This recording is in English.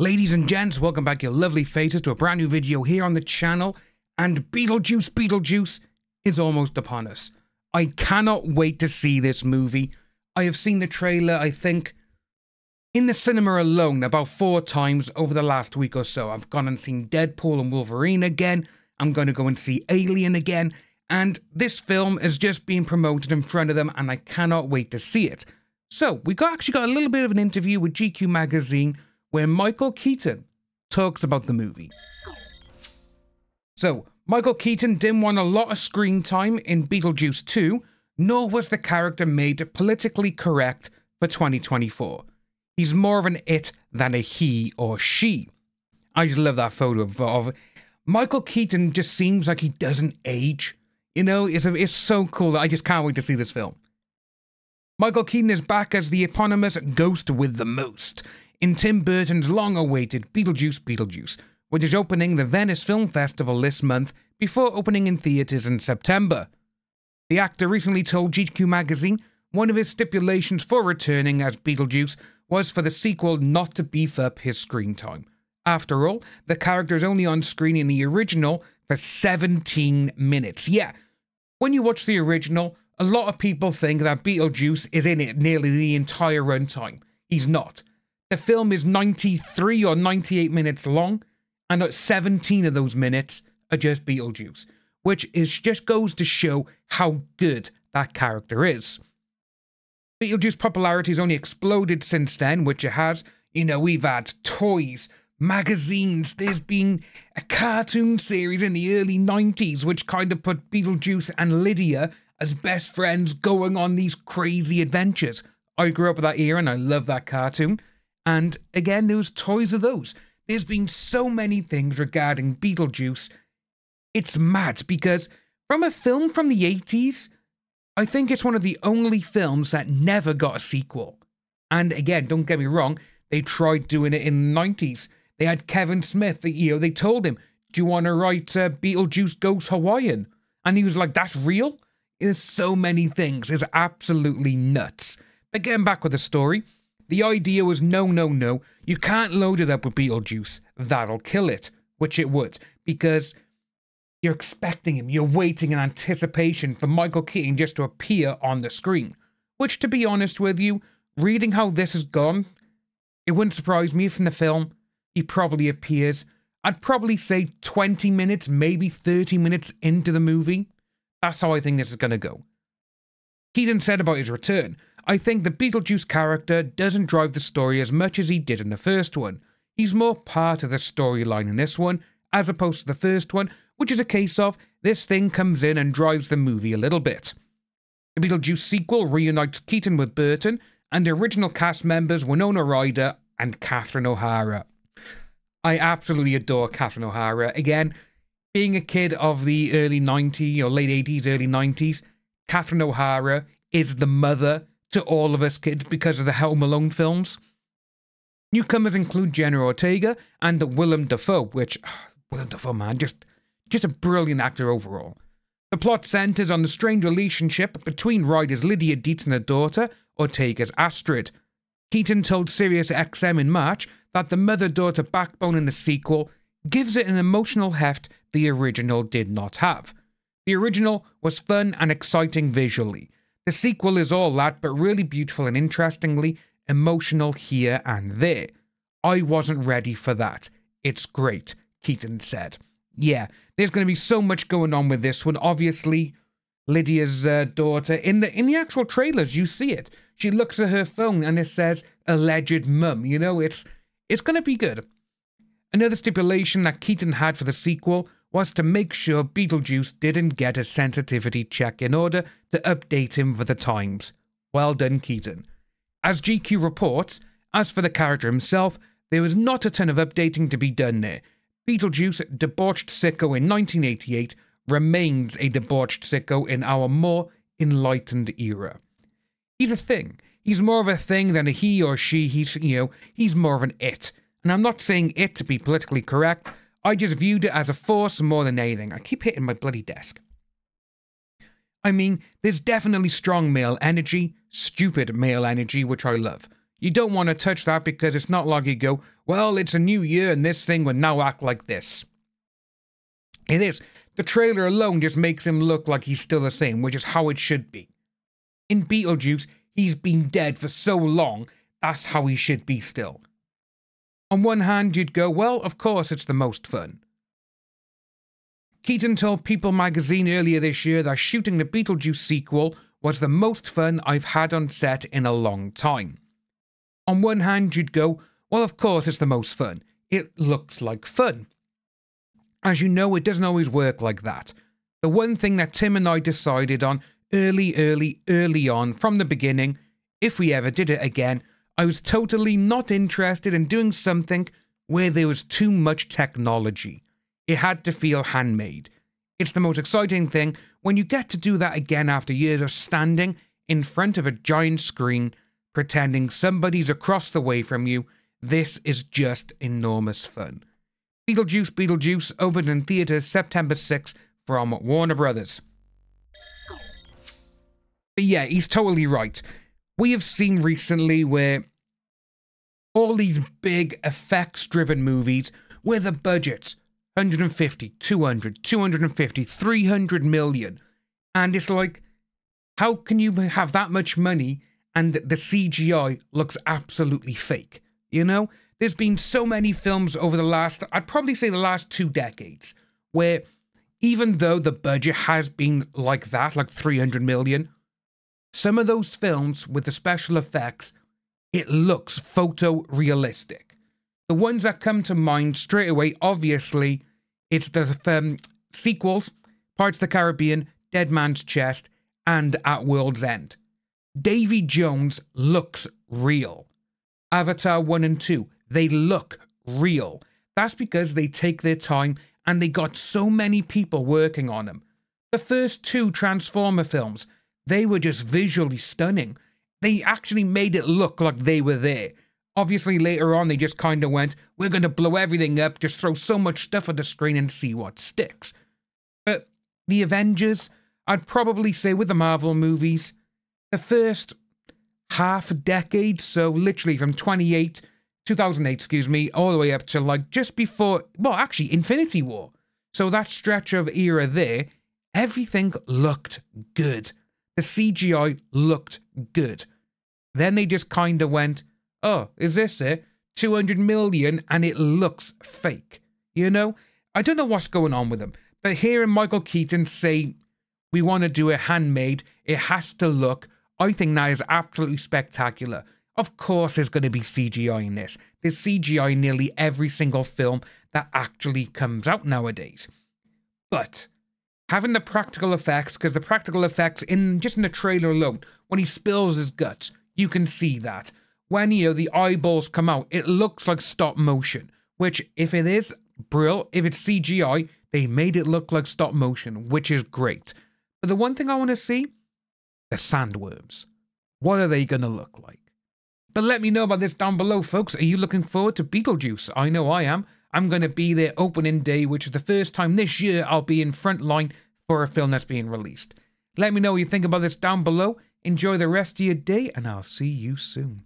Ladies and gents, welcome back your lovely faces to a brand new video here on the channel, and Beetlejuice is almost upon us. I cannot wait to see this movie. I have seen the trailer, I think, in the cinema alone about 4 times over the last week or so. I've gone and seen Deadpool and Wolverine again. I'm going to go and see Alien again. And this film is just being promoted in front of them, and I cannot wait to see it. So, we actually got a little bit of an interview with GQ magazine where Michael Keaton talks about the movie. So, Michael Keaton didn't want a lot of screen time in Beetlejuice 2, nor was the character made politically correct for 2024. He's more of an it than a he or she. I just love that photo of Michael Keaton. Just seems like he doesn't age. You know, it's so cool that I just can't wait to see this film. Michael Keaton is back as the eponymous ghost with the most in Tim Burton's long-awaited Beetlejuice, which is opening the Venice Film Festival this month before opening in theatres in September. The actor recently told GQ magazine one of his stipulations for returning as Beetlejuice was for the sequel not to beef up his screen time. After all, the character is only on screen in the original for 17 minutes. Yeah, when you watch the original, a lot of people think that Beetlejuice is in it nearly the entire runtime. He's not. The film is 93 or 98 minutes long, and 17 of those minutes are just Beetlejuice, which just goes to show how good that character is. Beetlejuice popularity has only exploded since then, which it has. You know, we've had toys, magazines, there's been a cartoon series in the early 90s which kind of put Beetlejuice and Lydia as best friends going on these crazy adventures. I grew up with that era and I love that cartoon. And again, there was toys of those. There's been so many things regarding Beetlejuice. It's mad because from a film from the 80s, I think it's one of the only films that never got a sequel. And again, don't get me wrong, they tried doing it in the 90s. They had Kevin Smith, they told him, do you want to write Beetlejuice Goes Hawaiian? And he was like, that's real? There's so many things. It's absolutely nuts. But getting back with the story, the idea was no, you can't load it up with Beetlejuice. That'll kill it, which it would, because you're expecting him, you're waiting in anticipation for Michael Keaton just to appear on the screen. Which, to be honest with you, reading how this has gone, it wouldn't surprise me if in the film he probably appears, I'd probably say 20 minutes, maybe 30 minutes into the movie. That's how I think this is going to go. Keaton said about his return, I think the Beetlejuice character doesn't drive the story as much as he did in the first one. He's more part of the storyline in this one, as opposed to the first one, which is a case of this thing comes in and drives the movie a little bit. The Beetlejuice sequel reunites Keaton with Burton and the original cast members Winona Ryder and Catherine O'Hara. I absolutely adore Catherine O'Hara. Again, being a kid of the early 90s or late 80s, early 90s, Catherine O'Hara is the mother to all of us kids because of the Home Alone films. Newcomers include Jenna Ortega and Willem Dafoe, which, Willem Dafoe, man, just a brilliant actor overall. The plot centers on the strained relationship between Ryder's Lydia Dietz and her daughter, Ortega's Astrid. Keaton told SiriusXM in March that the mother-daughter backbone in the sequel gives it an emotional heft the original did not have. The original was fun and exciting visually. The sequel is all that, but really beautiful and interestingly emotional here and there. I wasn't ready for that. It's great, Keaton said. Yeah, there's going to be so much going on with this one. Obviously, Lydia's daughter, in the actual trailers, you see it. She looks at her phone and it says, alleged mum. You know, it's going to be good. Another stipulation that Keaton had for the sequel was to make sure Beetlejuice didn't get a sensitivity check in order to update him for the times. Well done, Keaton. As GQ reports, as for the character himself, there was not a ton of updating to be done there. Beetlejuice, debauched sicko in 1988, remains a debauched sicko in our more enlightened era. He's a thing. He's more of a thing than a he or she. He's more of an it. And I'm not saying it to be politically correct. I just viewed it as a force more than anything. I keep hitting my bloody desk. I mean, there's definitely strong male energy, stupid male energy, which I love. You don't want to touch that because it's not like you go, well, it's a new year and this thing will now act like this. It is. The trailer alone just makes him look like he's still the same, which is how it should be. In Beetlejuice, he's been dead for so long, that's how he should be still. On one hand, you'd go, well, of course it's the most fun. Keaton told People magazine earlier this year that shooting the Beetlejuice sequel was the most fun I've had on set in a long time. On one hand, you'd go, well, of course it's the most fun. It looks like fun. As you know, it doesn't always work like that. The one thing that Tim and I decided on early on from the beginning, if we ever did it again, I was totally not interested in doing something where there was too much technology. It had to feel handmade. It's the most exciting thing when you get to do that again after years of standing in front of a giant screen, pretending somebody's across the way from you. This is just enormous fun. Beetlejuice Beetlejuice opened in theaters September 6th from Warner Brothers. But yeah, he's totally right. We have seen recently where all these big effects-driven movies where the budget's 150, 200, 250, 300 million. And it's like, how can you have that much money and the CGI looks absolutely fake? You know? There's been so many films over the last, I'd probably say the last 2 decades, where even though the budget has been like that, like 300 million, some of those films with the special effects, it looks photorealistic. The ones that come to mind straight away, obviously, it's the sequels, Pirates of the Caribbean, Dead Man's Chest, and At World's End. Davy Jones looks real. Avatar 1 and 2, they look real. That's because they take their time and they got so many people working on them. The first 2 Transformer films, they were just visually stunning. They actually made it look like they were there. Obviously, later on, they just kind of went, we're going to blow everything up, just throw so much stuff on the screen and see what sticks. But the Avengers, I'd probably say with the Marvel movies, the first half a decade, so literally from 2008, all the way up to like just before, well, actually, Infinity War. So that stretch of era there, everything looked good. The CGI looked good. Then they just kind of went, oh, is this it? 200 million and it looks fake. You know? I don't know what's going on with them. But hearing Michael Keaton say, we want to do it handmade, it has to look, I think that is absolutely spectacular. Of course there's going to be CGI in this. There's CGI in nearly every single film that actually comes out nowadays. But having the practical effects, because the practical effects just in the trailer alone, when he spills his guts, you can see that. When, the eyeballs come out, it looks like stop motion, which if it is, brill. If it's CGI, they made it look like stop motion, which is great. But the one thing I want to see, the sandworms. What are they going to look like? But let me know about this down below, folks. Are you looking forward to Beetlejuice? I know I am. I'm going to be there opening day, which is the first time this year I'll be in front line for a film that's being released. Let me know what you think about this down below. Enjoy the rest of your day, and I'll see you soon.